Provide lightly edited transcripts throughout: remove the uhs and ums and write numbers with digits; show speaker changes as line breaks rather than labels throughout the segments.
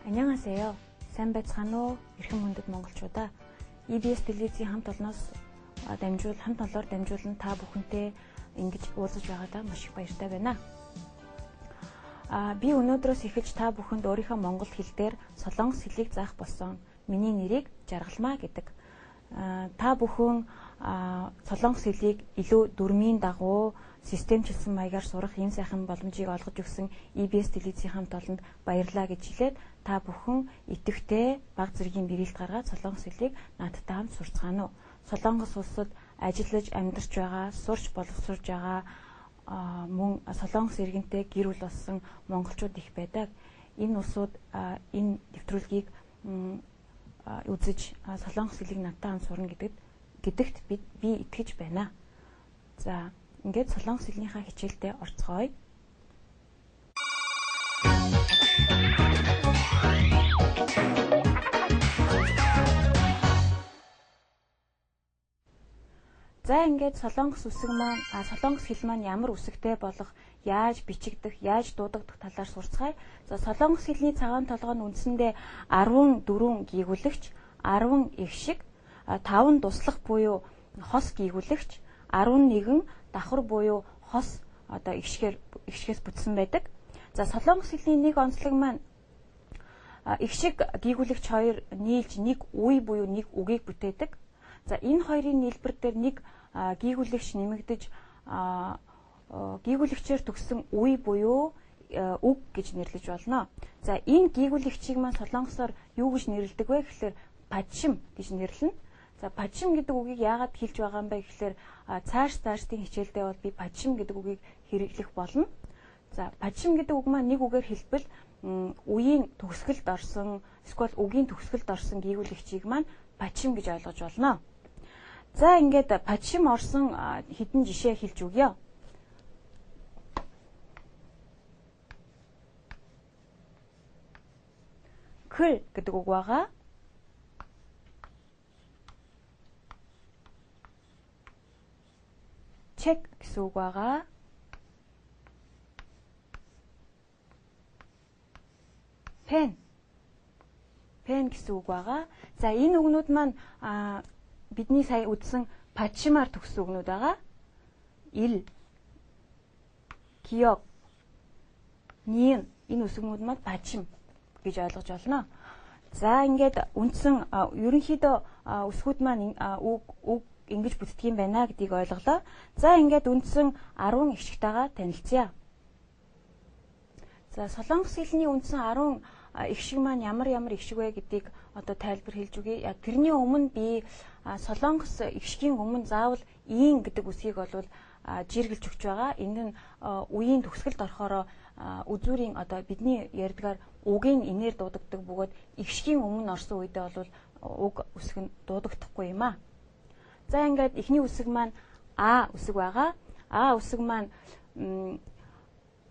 Ан녕하세요. Сайн байцгаана уу? Эрхэм мөндөд монголчуудаа. EBS телевизийн хамт олонноос хамт олоор дамжуулан та бүхэнтэй ингэж уулзаж байгаадаа маш их баяртай байна. Би өнөөдрөөс эхэлж та бүхэнд өөрийнхөө монгол хэл дээр солонгос хэлийг заах болсон. Миний нэрийг Жаргалмаа гэдэг. Та бүхэн солонгос хэлийг илүү дүрмийн дагуу системчилсан маягаар сурах ийм сайхан боломжийг олгож өгсөн EBS телевизийн хамт олонд баярлалаа гэж хэлээд та бүхэн идэвхтэй бага зэргийн бэрэлт гаргаад солонгос хэлийг надтай хамт сурцгаана уу. Солонгос улсад ажиллаж амьдарч байгаа, сурч боловсрож байгаа мөн солонгос иргэнтэй гэр бүл болсон монголчууд их байдаг. Энэ улсууд энэ нэвтрүүлгийг үзэж солонгос хэлийг надтай хамт сурна гэдэгт би итгэж байна. За ингээд солонгос хэлнийхаа хичээлдээ орцгоё. За ингээд солонгос хэл маань ямар үсэгтэй болох, яаж бичигдэх, яаж дуудагдах талаар сурцгаая. За солонгос хэлний цагаан толгой нь үндсэндээ 14 гийгүүлэгч, 10 эгшиг, 5 туслах буюу хос гийгүүлэгч, 11 давхар буюу хос эгшгээс бүтсэн байдаг. За солонгос хэлний нэг онцлог маань эгшиг гийгүүлэгч хоёр нийлж нэг үе буюу нэг үгийг бүтээдэг. За энэ хоёрын нийлбэр дээр нэг гийгүүлэгч нэмэгдэж гийгүүлэгчээр төгссөн үе буюу үг гэж нэрлэж болно. За энэ гийгүүлэгчийг маань солонгосоор юу гэж нэрлэдэг вэ гэхээр падшим гэж нэрлэнэ. За падшим гэдэг үгийг яагаад хэлж байгаа юм бэ гэхээр цаашдын хичээлдээ бол би падшим гэдэг үгийг хэрэглэх болно. За падшим гэдэг үг маань нэг үгээр хэлбэл үеийн төгсгөлд орсон эсвэл үгийн төгсгөлд орсон гийгүүлэгчийг маань падшим гэж ойлгож болно. За ингээд падшим орсон хэдэн жишээ хэлж өгье. Көл гэдэг үг байгаа. Чек гэсэн үг байгаа. Пен гэсэн үг байгаа. За энэ үгнүүд маань бидний сая үзсэн падшимаар төгссөн үгнүүд байгаа. Ил, киёг, нин энэ үсгнүүд маань падшим гэж ойлгож байна. За ингээд үндсэн ерөнхийдөө үсгүүд маань үг ингэж бүтдэг юм байна гэдгийг ойлголоо. За ингээд үндсэн 10 эгшигтэйгээ танилцъя. За солонгос хэлний үндсэн 10 эгшиг маань ямар эгшиг вэ гэдгийг одоо тайлбар хэлж өгье. Тэрний өмнө би солонгос эгшигийн өмнө заавал ийн гэдэг үсгийг бол жиргэлж өгч байгаа. Энэ нь үеийн төгсгөлд орохороо үзүүрийн одоо бидний ярьдгаар үгийн инээр дуудагддаг бөгөөд эгшигийн өмнө орсон үедээ бол үг үсэг нь дуудагдахгүй юм аа. За ингээд эхний үсэг маань А үсэг байгаа. А үсэг маань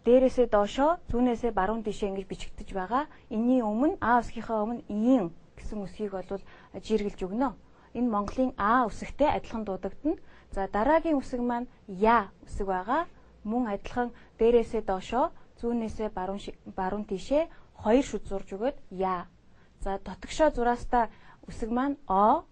дээрээсээ доошоо, зүүнээсээ баруун тишээ ингэж бичигдэж байгаа. Энийн өмнө А үсгийнхаа өмнө ийн гэсэн үсгийг бол жиргэлж өгнө. Энэ Монголын А үсэгтэй адилхан дуудагдана. За дараагийн үсэг маань Я үсэг байгаа. Мөн адилхан дээрээсээ доошоо, зүүнээсээ баруун тишээ хоёр шүд зурж өгöd Я. За дотгошоо зураастаа үсэг маань О.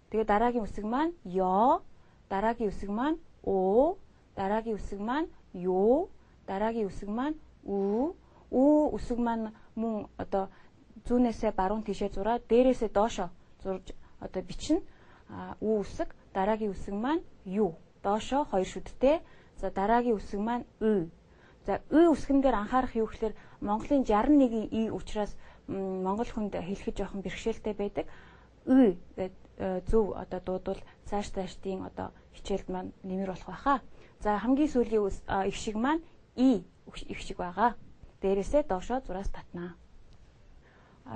Тэгээ дараагийн үсэг маань Ё, дараагийн үсэг маань О, дараагийн үсэг маань Ю, дараагийн үсэг маань Ү. Ү үсэг маань мөн одоо зүүнээсээ баруун тишээ зураад дээрээсээ доошоо зурж одоо бичнэ. Ү үсэг, дараагийн үсэг маань Ю. Доошоо хоёр шүдтэй. За дараагийн үсэг маань Ү. За Ү үсгэн дээр анхаарах юу гэхээр Монголын 61-ийн И учраас монгол хүнд хэлэхэд жоохон бэрхшээлтэй байдаг. Ү гэдэг зөв одоо дуудвал цаашдын одоо хичээлд маань нэмэр болох байхаа. За хамгийн сүүлийн эгшиг маань И эгшиг байгаа. Дээрээсээ доошоо зураас татнаа.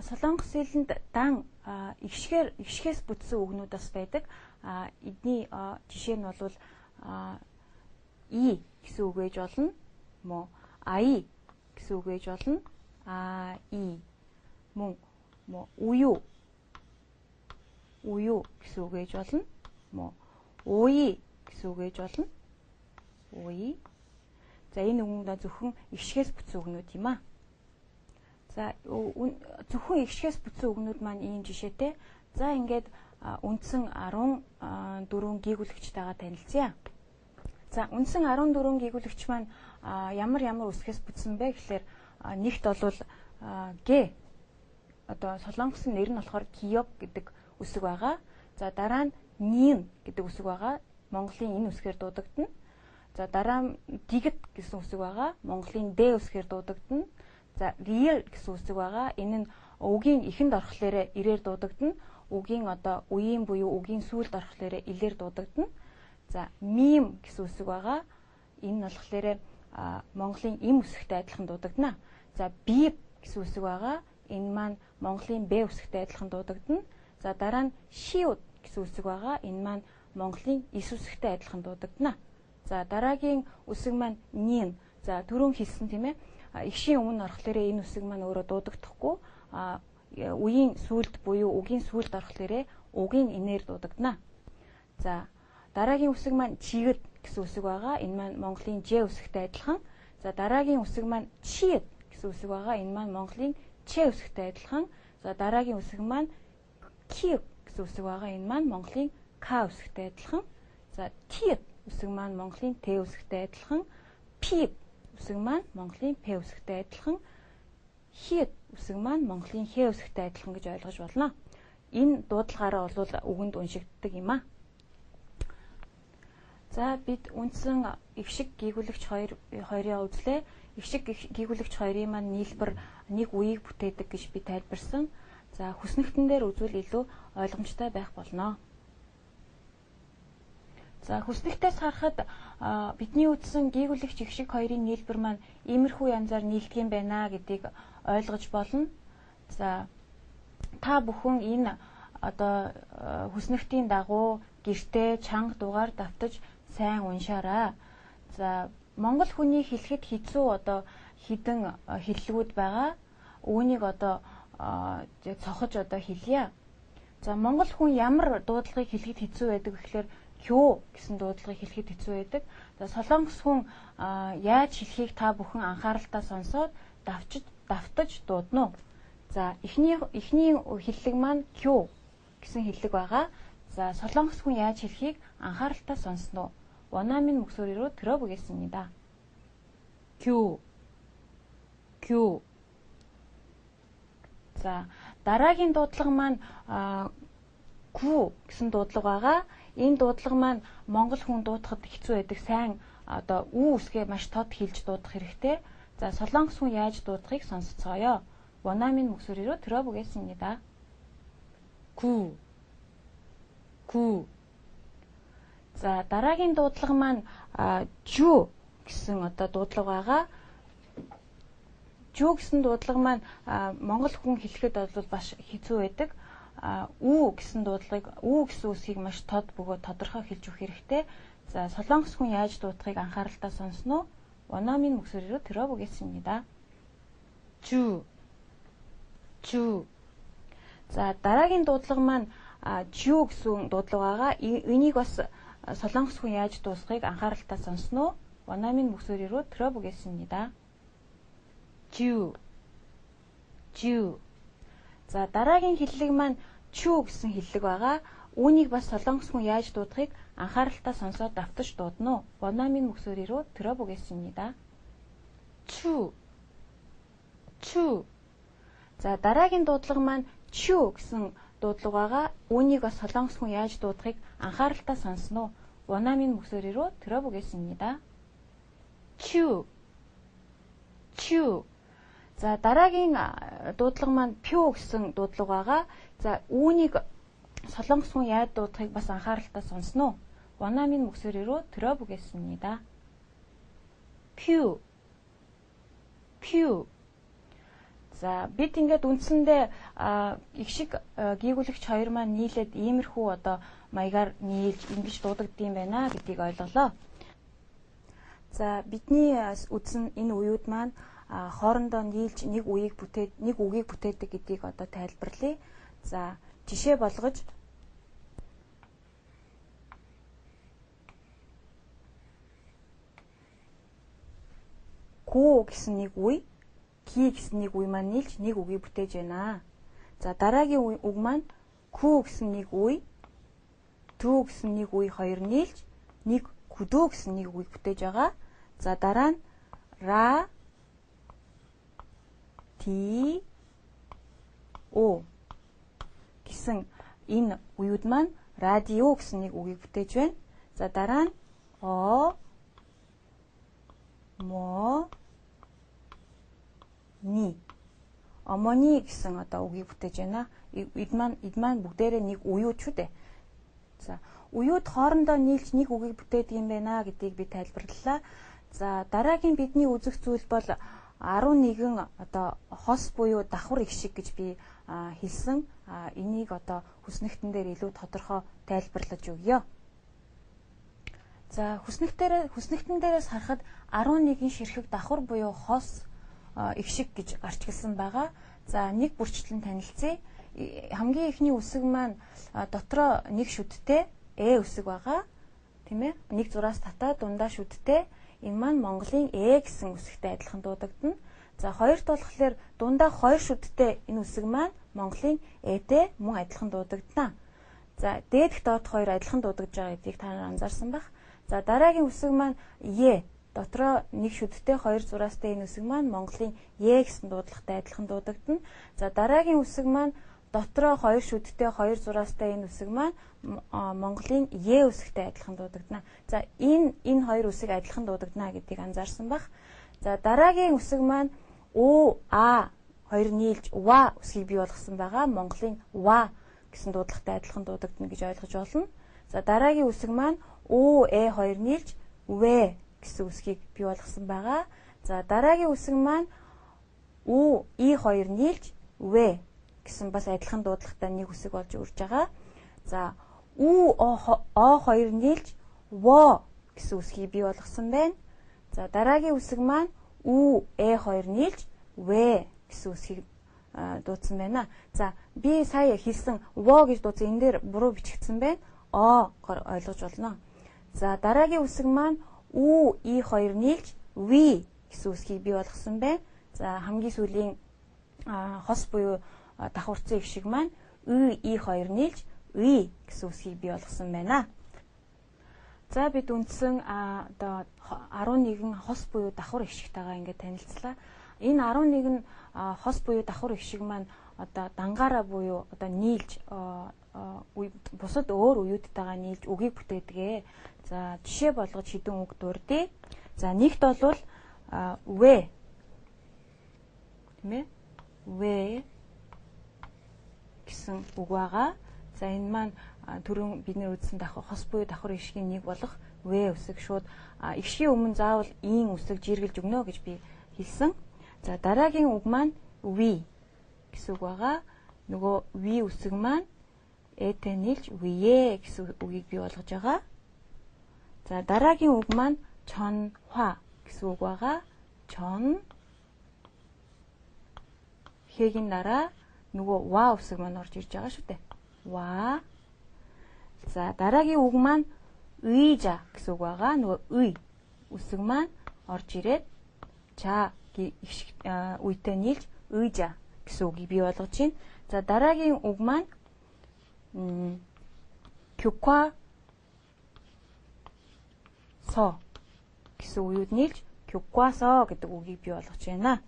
Солонгос хэлэнд дан эгшгээс бүтсэн үгнүүд бас байдаг. Эдний жишээ нь бол И гэсэн үг ээж болно. Мөн Аи гэсэн үг ээж болно. И мөн Ую гэсэн үг ээж болно. Мөн Уи гэсэн үг ээж болно. Уи. За энэ үгнүүд зөвхөн эгшгээс бүтсэн үгнүүд юм аа. За зөвхөн эгшгээс бүтсэн үгнүүд маань ийм жишээтэй. За ингээд үндсэн 14 гийгүүлэгчтэйгээ танилцъя. За үндсэн 14 гийгүүлэгч маань ямар үсгээс бүтсэн бэ гэхээр нэгт болвол г одоо солонгосын нэр нь болохоор киёк гэдэг үсэг байгаа. За дараа нь нин гэдэг үсэг байгаа. Монголын энэ үсгээр дуудагдана. За дараа нь дигит гэсэн үсэг байгаа. Монголын д үсгээр дуудагдана. За real гэсэн үсэг байгаа. Энэ нь үгийн эхэнд орохлоороо ирээр дуудагдана. Үгийн одоо үеийн буюу үгийн сүүлд орохлоороо илээр дуудагдана. За мим гэсэн үсэг байгаа. Энэ нь болохоор Монголын им үсэгтэй адилхан дуудагдана. За биб гэсэн үсэг байгаа. Энэ маань Монголын б үсэгтэй адилхан дуудагдана. За дараа нь шиуд гэсэн үсэг байгаа. Энэ маань Монголын ис үсэгтэй адилхан дуудагдана. За дараагийн үсэг маань нин. За түрүүн хэлсэн тийм ээ. Игшийн өмнө орохлоороо энэ үсэг маань өөрөө дуудагдахгүй. Үеийн сүлд буюу үгийн сүлд орохлоороо үгийн инээр дуудагдана. За дараагийн үсэг маань чигд гэсэн үсэг байгаа. Энэ маань Монголын ж үсэгтэй адилхан. За дараагийн үсэг маань чид гэсэн үсэг байгаа. Энэ маань Монголын ч үсэгтэй адилхан. За дараагийн үсэг маань кив гэсэн үсэг байгаа. Энэ маань Монголын к үсэгтэй адилхан. За тид үсэг маань Монголын т үсэгтэй адилхан. пип үсэг маань Монголын п үсэгтэй адилхан. хид үсэг маань Монголын х үсэгтэй адилхан гэж ойлгож болно. Энэ дуудлагаараа бол үгэнд уншигддаг юм а. За бид үндсэн эгшиг гийгүүлэгч хоёрын үзлээ. Эгшиг гийгүүлэгч хоёрын маань нийлбэр нэг үеийг бүтээдэг гэж би тайлбарсан. За хүснэгтэн дээр үзвэл илүү ойлгомжтой байх болно. За хүснэгтээс харахад бидний үзсэн гийгүүлэгч эгшиг хоёрын нийлбэр маань иймэрхүү янзаар нийлдэг юм байна гэдгийг ойлгож болно. За та бүхэн энэ одоо хүснэгтийн дагуу гэртээ чанга дугаар давтаж сайн уншаарай. За монгол хүний хэлэхэд хэцүү одоо хідэн хэллэгүүд байгаа. Үүнийг одоо цохож одоо хэлье. За монгол хүн ямар дуудлагыг хэлэхэд хэцүү байдаг гэхээр кё гэсэн дуудлагыг хэлэхэд хэцүү байдаг. За солонгос хүн яаж хэлхийг та бүхэн анхааралтай сонсоод давтаж дуудана уу. За эхний хэллэг маань кё гэсэн хэллэг байгаа. За солонгос хүн яаж хэлхийг анхааралтай сонсно уу. 원어민 목소리로 들어보겠습니다. 큐. За дараагийн дуудлага маань 구 гэсэн дуудлага байгаа. Энэ дуудлага маань монгол хүн дуудахад хэцүү байдаг. Сайн одоо үе үсгээ маш тод хэлж дуудах хэрэгтэй. За солонгос хүн яаж дуудахыг сонсцгоё. 원어민 목소리로 들어보겠습니다. 구. За дараагийн дуудлага маань жу гэсэн одоо дуудлага байгаа. Жу гэсэн дуудлага маань монгол хүн хэлэхэд бол бас хэцүү байдаг. Үу гэсэн дуудлагыг үу гэсэн үсгийг маш тод бөгөөд тодорхой хэлж өгөх хэрэгтэй. За солонгос хүн яаж дуудахыг анхааралтай сонсноо. 원어민 목소리로 들어보겠습니다. 주. За дараагийн дуудлага маань жу гэсэн дуудлага байгаа. Энийг бас солонгос хүн яаж дуусахыг анхааралтай сонсноо. 원어민 목소리로 들어보겠습니다. 주. За дараагийн хэллэг маань чү гэсэн хэллэг байгаа. Үүнийг бас солонгос хүн яаж дуудахыг анхааралтай сонсоод давтаж дуудана уу. 원어민 목소리로 들어보겠습니다. 추. За дараагийн дуудлага маань чү гэсэн дуудлага байгаа. Үүнийг бас солонгос хүн яаж дуудахыг анхааралтай сонсноо. 원어민 목소리로 들어보겠습니다. 추. За дараагийн дуудлага маань пё гэсэн дуудлага байгаа. За үүнийг солонгос хүн яаж дуудахыг бас анхааралтай сонсноо. 원어민 목소리로 들어보겠습니다. 퓨. За бид ингээд үндсэндээ эгшиг гийгүүлэгч хоёр маань нийлээд иймэрхүү одоо маягаар нийлж ингэж дуудагдсан байна гэдгийг ойлголоо. За бидний үндсэн энэ үеуд маань хоорондоо нийлж нэг үгийг бүтээдэг гэдгийг одоо тайлбарлая. За жишээ болгож 고 гэсэн нэг үе. 기 гэсэн нэг үе маань нийлж нэг үгийг бүтээж байна. За дараагийн үг маань кү гэсэн нэг үе, түү гэсэн нэг үе хоёр нийлж нэг күдөө гэсэн нэг үгийг бүтээж байгаа. За дараа нь ра, ти, о гэсэн энэ үеуд маань радио гэсэн нэг үгийг бүтээж байна. За дараа нь о, мо, ни. Омони гэсэн одоо үгийг бүтээж байна. Эд маань бүгдээрээ нэг үеуд шүү дээ. За үеуд хоорондоо нийлж нэг үгийг бүтээдэг юм байна гэдгийг би тайлбарлалаа. За дараагийн бидний үзэх зүйл бол 11 одоо хос буюу давхар их шиг гэж би хэлсэн. Энийг одоо хүснэгтэн дээр илүү тодорхой тайлбарлаж өгье. За хүснэгтэн дээрээс харахад 11 ширхэг давхар буюу хос их шиг гэж гарч гэлсэн байгаа. За нэг бүрчлэн танилцъя. Хамгийн ихний үсэг маань дотроо нэг шүдтэй үсэг байгаа. Тийм ээ? Нэг зураас татаад дундаа шүдтэй. Энэ маань Монголын гэсэн үсэгтэй адилхан дуудагдана. За хоёрт болохоор дундаа хоёр шүдтэй энэ үсэг маань Монголын тэй мөн адилхан дуудагдана. За дээдх доод хоёр адилхан дуудагдж байгаа гэдгийг та нар анзаарсан байх. За дараагийн үсэг маань дотроо нэг шүдтэй хоёр зураастай энэ үсэг маань Монголын гэсэн дуудлагатай адилхан дуудагдана. За дараагийн үсэг маань дотроо хоёр шүдтэй хоёр зураастай энэ үсэг маань Монголын үсэгтэй адилхан дуудагдана. За энэ хоёр үсэг адилхан дуудагдана гэдгийг анзаарсан байх. За дараагийн үсэг маань хоёр нийлж ва үсгийг бий болгосон байгаа. Монголын ва гэсэн дуудлагатай адилхан дуудагдана гэж ойлгож болно. За дараагийн үсэг маань хоёр нийлж вэ гэсэн үсгийг бий болгосон байгаа. За дараагийн үсэг маань хоёр нийлж вэ гэсэн бас адилхан дуудлагатай нэг үсэг болж үрж байгаа. За хоёр нийлж во гэсэн үсгийг бий болгосон байна. За дараагийн үсэг маань хоёр нийлж вэ гэсэн үсгийг дуудсан байна. За би сая хэлсэн во гэж дуудсан энэ дээр буруу бичигдсэн байна. Гоор ойлгож болно. За дараагийн үсэг маань хоёр нийлж ви гэсэн үсгийг бий болгосон байна. За хамгийн сүүлийн хос буюу давхарцсан их шиг маань хоёр нийлж ви гэсэн үсгийг бий болгосон байна. За бид үндсэн одоо 11 хос буюу давхар их шигтэйгээ ингээд танилцлаа. Энэ 11 хос буюу давхар их шиг маань одоо дангаараа буюу одоо нийлж бусад өөр үеүдтэйгээ нийлж үгийг бүтээдэг. За жишээ болгож хэдэн үг дурдъя. За нэгт бол вэ. Тийм ээ? Вэ гэсэн үг байгаа. За энэ маань түрүүн бид нэр үзсэн хос буюу давхар ишгийн нэг болох вэ үсэг шууд ишгийн өмнө заавал ийн үсэг жиргэлж өгнө гэж би хэлсэн. За дараагийн үг маань ви гэсэн үг байгаа. Нөгөө ви үсэг маань этэй нийлж вие гэсэн үгийг бий болгож байгаа. За дараагийн үг маань чонхва гэсэн үг байгаа. Чон хэгийн дараа нөгөө ва үсэг маань орж ирж байгаа шүү дээ. Ва. За дараагийн үг маань үйжа гэсэн үг байгаа. Нөгөө үй үсэг маань орж ирээд ча үйтэй нийлж үйжа гэсэн үгийг бий болгож байна. За дараагийн үг маань кюква со гэсэн үеуд нийлж кюквасо гэдэг үгийг бий болгож байна.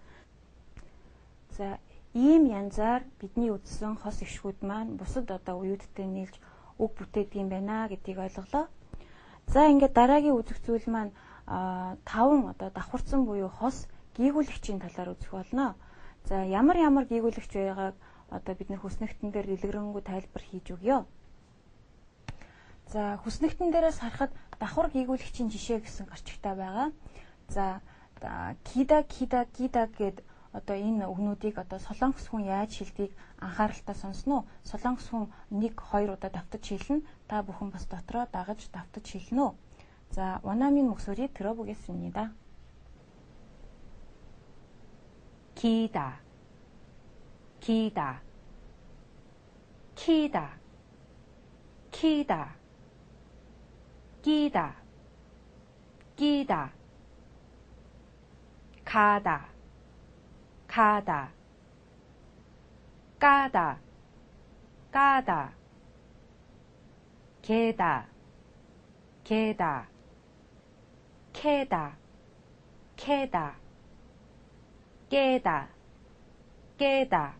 За ийм янзаар бидний үзсэн хос ишгүүд маань бусад одоо үеүдтэй нийлж үг бүтээдэг юм байна гэдгийг ойлголоо. За ингээд дараагийн үзэх зүйл маань 5 одоо давхарцсан буюу хос гийгүүлэгчийн талаар үзэх болно. За ямар гийгүүлэгч байгааг одоо бид нэр хүснэгтэн дээр дэлгэрэнгүй тайлбар хийж өгье. За хүснэгтэн дээрээс харахад давхар гийгүүлэгчийн жишээ гэсэн гарчигтай байгаа. За кида гэд одоо энэ үгнүүдийг одоо солонгос хүн яаж хэлдгийг анхааралтай сонсно уу? Солонгос хүн 1-2 удаа давтаж хэлнэ. Та бүхэн бас дотроо дагаж давтаж хэлнэ үү? За 원어민 목소리 들어보겠습니다. 기다, 기다, 키다, 키다, 끼다, 끼다, 가다,
가다, 까다, 까다, 개다, 개다, 캐다, 캐다, 깨다, 깨다.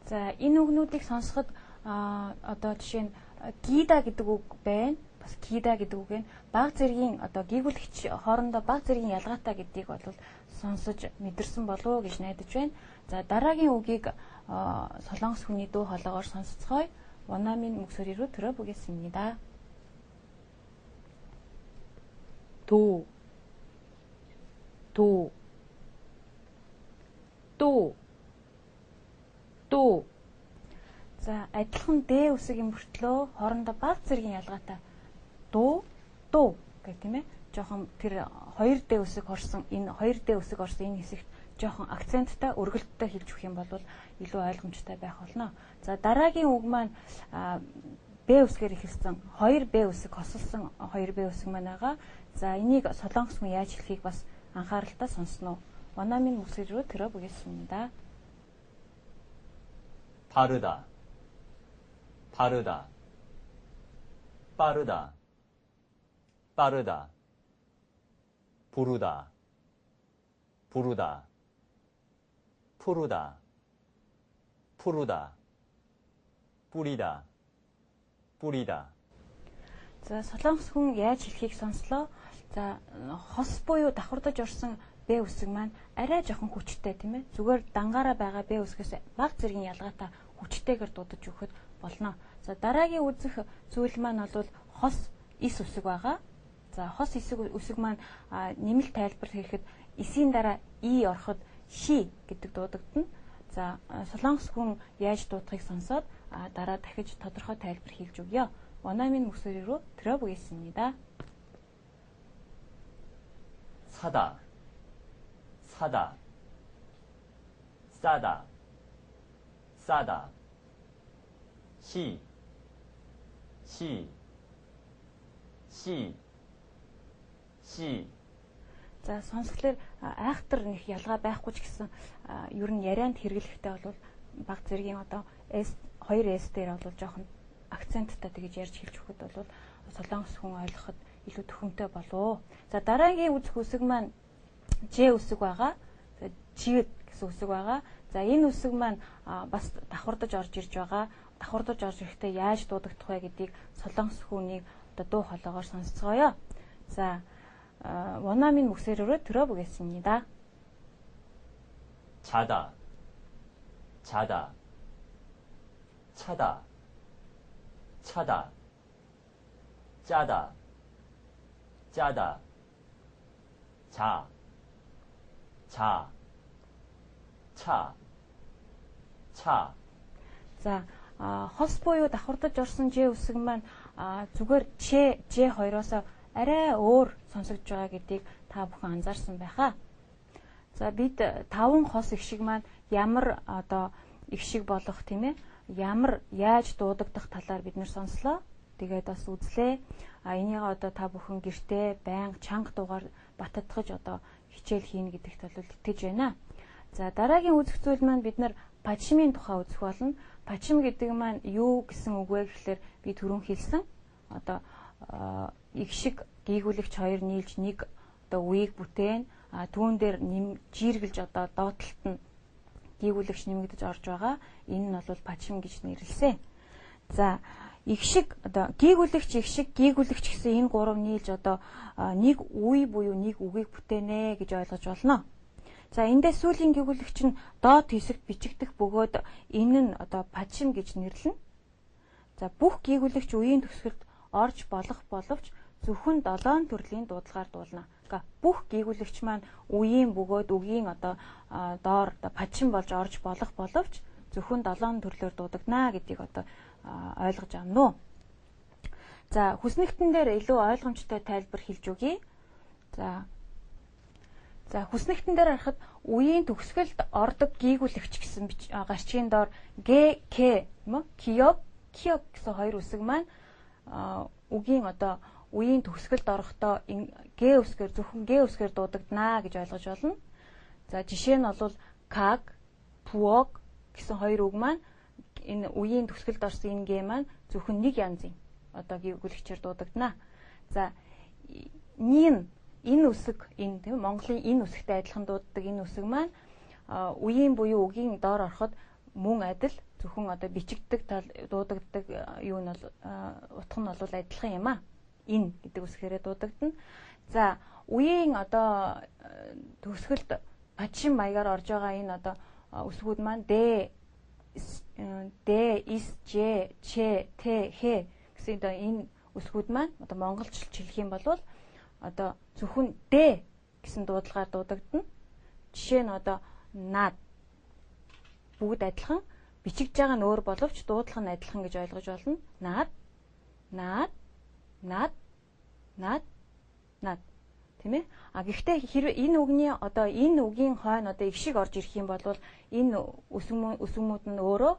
За энэ үгнүүдийг сонсоход одоо жишээ нь гида гэдэг үг байна. Бас гида гэдэг үг нь баг зэргийн одоо гийгүүлэгч хоорондоо баг зэргийн ялгаатай гэдгийг бол сонсож мэдэрсэн болов уу гэж найдаж байна. За дараагийн үгийг солонгос хүний дуу хоолойгоор сонсцгоё. 원어민 목소리로 들어보겠습니다.
도, 도, 또, 또.
За адилхан Д үсгийн мөртлөө хоорондоо баг зэргийн ялгаатай дуу гэх тийм ээ. Жохон тэр 2D үсэг орсон энэ 2D үсэг орсон энэ хэсэгт жохон акценттай өргөлттэй хэлж өгөх юм бол илүү ойлгомжтой байх болно. За дараагийн үг маань Б үсгээр эхэлсэн 2Б үсэг хосолсон 2Б үсэг маань байгаа. За энийг солонгос хүн яаж хэлхийг бас анхааралтай сонсноо. 원어민 목소리로 들어보겠습니다.
바르다, 바르다, 빠르다, 빠르다, 부르다, 부르다, 푸르다, 푸르다, 뿌리다, 뿌리다.
За солонгос хүн яаж хэлхийг сонслоо. За хос буюу давхардаж орсон Б үсэг маань арай жоохон хүчтэй тийм ээ. Зүгээр дангаараа байгаа Б үсгээс баг зэргийн ялгаатай хүчтэйгээр дуудаж өгөхөд болно. За дараагийн үзэх зүйл маань бол хос ис үсэг байгаа. За хос үсэг маань нэмэлт тайлбар хийхэд эсийн дараа и ороход ши гэдэг дуудагдана. За солонгос хүн яаж дуудахыг сонсоод дараа дахиж тодорхой тайлбар хийж өгье. 원어민 목소리로 들어보겠습니다.
사다, 사다, 싸다, 싸다, 시, 시, 시, 시.
За сонсголоор айхтар нэг ялгаа байхгүй ч гэсэн ер нь ярианд хэрэглэхдээ бол баг зэргийн одоо S 2S дээр бол жоохон акценттай тэгж ярьж хэлж өгөхөд бол солонгос хүн ойлгоход илүү төхөмтэй болов. За дараагийн үзэх үсэг маань Ж үсэг байгаа. За Ж гэсэн үсэг байгаа. За энэ үсэг маань бас давхардаж орж ирж байгаа. Давхардаж орж ирэхдээ яаж дуудагдах вэ гэдгийг солонгос хүнийг одоо дуу хоолойгоор сонсцгоё. За 원어민 목소리로 들어보겠습니다.
자다, 자다, 차다, 차다, 짜다, 짜다, 자, 자, 차, 차.
За хос буюу давхардаж орсон Ж үсэг маань зүгээр Ж хоёроос арай өөр сонсогдож байгаа гэдгийг та бүхэн анзаарсан байхаа. За бид 5 хос их шиг маань ямар одоо их шиг болох тийм ээ. Ямар яаж дуудагдах талаар бид нэр сонслоо. Тэгээд бас үзлээ. Энийг одоо та бүхэн гэртээ байнга чанга дуугаар баттгаж одоо хичээл хийнэ гэдэгт бол итгэж байна. За дараагийн үзэх зүйл маань бид нар пачмын тухай үзэх болно. Пачм гэдэг маань юу гэсэн үг вэ гэхлээр би түрүүн хэлсэн. Одоо их шиг гийгүүлэгч хоёр нийлж нэг одоо үеийг бүтээн түүн дээр жиргэлж одоо доотлолт нь гийгүүлэгч нэмэгдэж орж байгаа. Энэ нь бол пачм гэж нэрлэсэн. За их шиг одоо гийгүүлэгч их шиг гийгүүлэгч гэсэн энэ гурав нийлж одоо нэг үе буюу нэг үгийг бүтээнэ гэж ойлгож болно. За эндээ сүүлийн гийгүүлэгч нь доод хэсэгт бичигдэх бөгөөд энэ нь одоо пачм гэж нэрлэнэ. За бүх гийгүүлэгч үеийн төгсгөлд орж болох боловч зөвхөн 7 төрлийн дуудлагаар дуулна. Бүх гийгүүлэгч маань үеийн бөгөөд үгийн одоо доор пачм болж орж болох боловч зөвхөн 7 төрлөөр дуудагдана гэдгийг одоо ойлгож авна уу. За хүснэгтэн дээр илүү ойлгомжтой тайлбар хэлж өгье. За хүснэгтэн дээр харахад үеийн төгсгөлд ордог гийгүүлэгч гэсэн гарчийн доор Г, К юм уу? Киёп гэсэн хоёр үсэг маань үгийн одоо үеийн төгсгөлд орохдоо Г үсгээр зөвхөн Г үсгээр дуудагдана гэж ойлгож болно. За жишээ нь бол как, 부엌 гэсэн хоёр үг маань энэ үеийн төгсгөлд орсон энэ гээ маань зөвхөн нэг янзын одоо гүйгүүлэгчээр дуудагдана. За нин энэ үсэг энэ тийм Монголын энэ үсэгтэй адилхан дууддаг энэ үсэг маань үеийн буюу үгийн доор ороход мөн адил зөвхөн одоо бичигддэг тал дуудагддаг юу нь бол утга нь бол адилхан юм а. Энэ гэдэг үсгээрээ дуудагдана. За үеийн одоо төгсгөлд падшин маягаар орж байгаа энэ одоо үсгүүд маань д, ис, ж, ч, т, х гэсэн одоо энэ үсгүүд маань одоо монголчилж хэлэх юм бол одоо зөвхөн д гэсэн дуудлагаар дуудагдана. Жишээ нь одоо наад бүгд адилхан бичигдж байгаа нь өөр боловч дуудлага нь адилхан гэж ойлгож болно. Наад, наад, наад, наад, наад. Тийм ээ. А гэхдээ хэрвээ энэ үгний одоо энэ үгийн хойно одоо их шиг орж ирэх юм бол энэ үсгмүүд нь өөрөө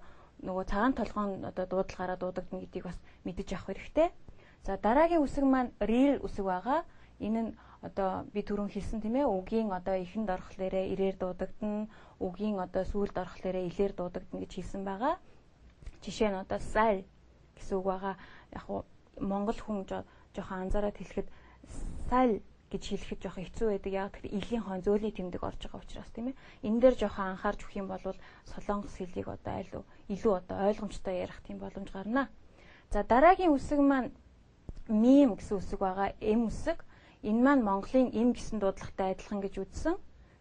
нөгөө цагаан толгойн одоо дуудлагаараа дуудагдана гэдгийг бас мэдэж авах хэрэгтэй. За дараагийн үсэг маань рил үсэг байгаа. Энэ нь одоо би түрүүн хэлсэн тийм ээ. Үгийн одоо эхэнд орохлоороо ирээр дуудагдана. Үгийн одоо сүүлд орохлоороо илээр дуудагдана гэж хэлсэн байгаа. Жишээ нь одоо сал гэсэн үг байгаа. Яг уу монгол хүн жоохон анзаараад хэлэхэд сал гэж хэлэхэд жоохон хэцүү байдаг. Яг тэгэхээр илийн хон зөөлний тэмдэг орж байгаа учраас тийм ээ. Энэ дээр жоохон анхаарч өгөх юм бол солонгос хэлийг одоо илүү одоо ойлгомжтой ярих тийм боломж гарна. За дараагийн үсэг маань мим гэсэн үсэг байгаа. Эм үсэг. Энэ маань Монголын эм гэсэн дуудлагатай адилхан гэж үзсэн.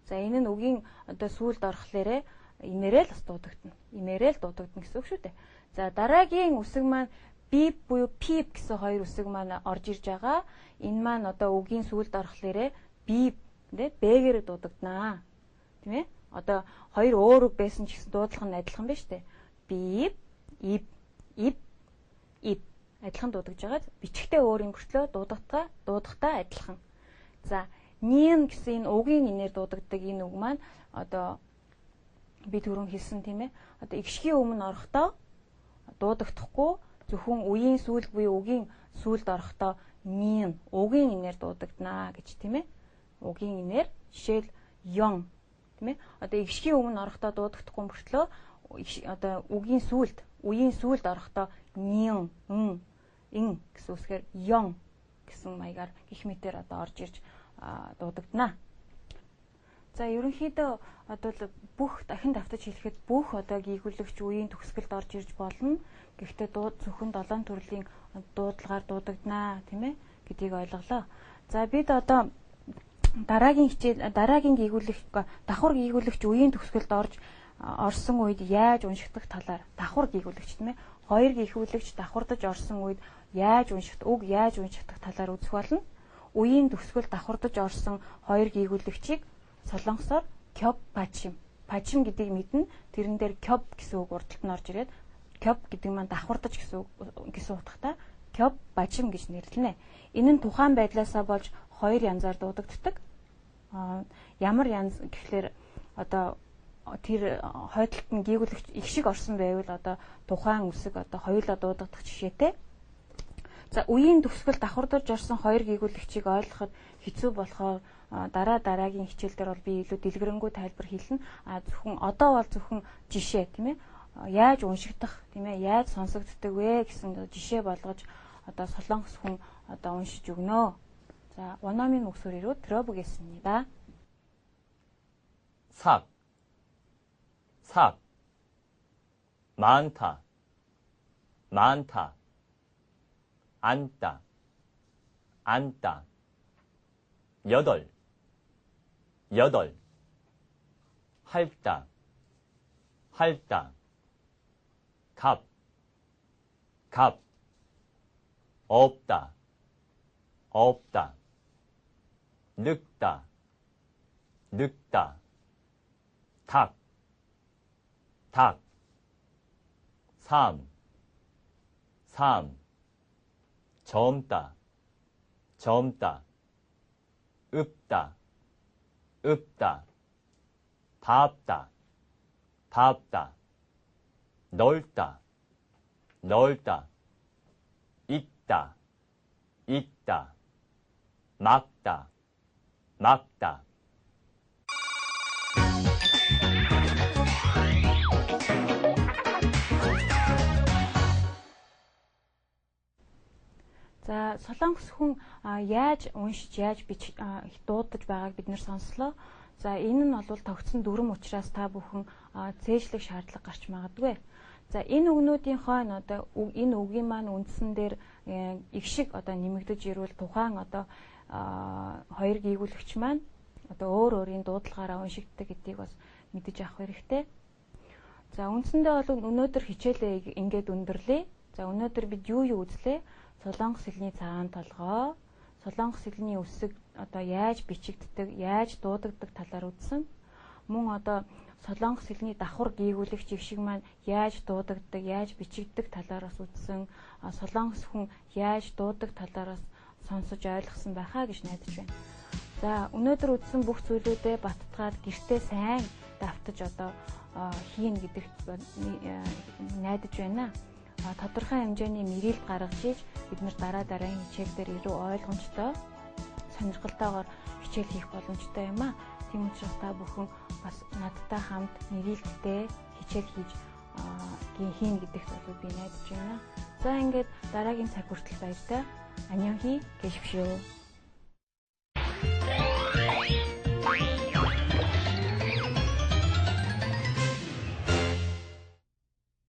За энэ нь үгийн одоо сүүлд орохлоороо имээрээ л бас дуудагдана. Имээрээ л дуудагдана гэсэн үг шүү дээ. За дараагийн үсэг маань бип буюу пип гэсэн хоёр үсэг маань орж ирж байгаа. Энэ маань одоо үгийн сүүлд орохлоороо бип тийм бэгээр дуудагдана. Тийм ээ? Одоо хоёр өөр үг байсан ч гэсэн дуудлага нь адилхан байна шүү дээ. Бип, иб, иб, иб адилхан дуудагдж байгаа. Бичгтээ өөр өнгөртлөө дуудахтаа адилхан. За нин гэсэн энэ үгийн инээр дуудагддаг энэ үг маань одоо би түрүүн хэлсэн тийм ээ. Одоо игшгийн өмнө орохдоо дуудагдахгүй зөвхөн үеийн сүүл буюу үгийн сүүлд орохдоо нин үгийн инээр дуудагдана гэж тийм ээ. Үгийн инээр жишээл ён тийм ээ. Одоо игшгийн өмнө орохдоо дуудагдахгүй мөртлөө одоо үеийн сүүлд орохдоо нин ин гэсэн үсгээр ён гэсэн маягаар гих мэтээр одоо орж ирж дуудагдана. За ерөнхийдөө одоо бүх дахин давтаж хэлэхэд бүх одоо гийгүүлэгч үеийн төгсгөлд орж ирж болно. Гэхдээ зөвхөн 7 төрлийн дуудлагаар дуудагдана тийм ээ гэдгийг ойлголоо. За бид одоо дараагийн гийгүүлэгч давхар гийгүүлэгч үеийн төгсгөлд орсон үед яаж уншигдах талаар давхар гийгүүлэгч тийм ээ. Хоёр гийгүүлэгч давхардаж орсон үед яаж уншигдах талаар үзэх болно. Үеийн төгсгөл давхардаж орсон хоёр гийгүүлэгчийг солонгосоор кёп пачим. Пачим гэдгийг мэднэ. Тэрэн дээр кёп гэсэн үг урдталт нь орж ирээд кёп гэдэг маань давхардаж гэсэн утгатай кёп пачим гэж нэрлэнэ. Энэ нь тухайн байдлаасаа болж хоёр янзаар дуудагддаг. Ямар янз гэхлээр одоо тэр хойдолт нь гийгүүлэгч их шиг орсон байвал одоо тухайн үсэг одоо хоёулаа дуудагдах жишээтэй. За үеийн төгсгөл давхардаж орсон хоёр гийгүүлэгчийг ойлгоход хэцүү болохоор дараагийн хичээл дээр бол би илүү дэлгэрэнгүй тайлбар хэлнэ. Зөвхөн одоо бол зөвхөн жишээ тийм ээ. Яаж уншигдах тийм ээ, яаж сонсогддог вэ гэсэн жишээ болгож одоо солонгос хүн одоо уншиж өгнө. За 원어민 목소리로 들어보겠습니다.
삭, 삭, 많다, 많다, 앉다, 앉다, 여덟, 여덟, 핥다, 핥다, 갑, 갑, 없다, 없다, 늙다, 늙다, 닭, 닭, 삶, 삶, 젊다, 젊다, 읍다, 읍다, 밟다, 밟다, 넓다, 넓다, 있다, 있다, 막다, 막다.
За солонгос хүн яаж уншиж, яаж дуудаж байгааг бид нэр сонслоо. За энэ нь бол тогтсон дүрм учраас та бүхэн цээжлэх шаардлага гарч магадгүй. За энэ үгнүүдийнхөө одоо энэ үгийн маань үндсэн дээр их шиг одоо нэмэгдэж ирвэл тухайн одоо хоёр гүйгүүлэгч маань одоо өөр өөрийн дуудлагаараа уншигддаг гэдгийг бас мэдэж авах хэрэгтэй. За үндсэндээ бол өнөөдөр хичээлээ ингээд өндөрлөе. За өнөөдөр бид юу үзлээ? Солонгос хэлний цагаан толгой, солонгос хэлний үсэг одоо яаж бичигддэг, яаж дуудагддаг талаар үзсэн. Мөн одоо солонгос хэлний давхар гүйгүүлэгч шиг маань яаж дуудагддаг, яаж бичигддэг талаараас үзсэн. Солонгос хүн яаж дуудаг талаараас сонсож ойлгосон байхаа гэж найдаж байна. За өнөөдөр үзсэн бүх зүйлүүдээ баттгаад гэртээ сайн давтаж одоо хийн гэдэгт найдаж байна. Тодорхой хэмжээний мэрэлд гаргаж ийж бид нар дараагийн хичээлдэр ирүү ойлгомжтой, сонирхолтойгоор хичээл хийх боломжтой юм аа. Тийм учраас та бүхэн бас надтай хамт мэрэлдтэй хичээл хийж хийн гэдэгт бол би найдаж байна. За ингээд дараагийн цаг хүртэл баяртай. 안녕히 계십시오.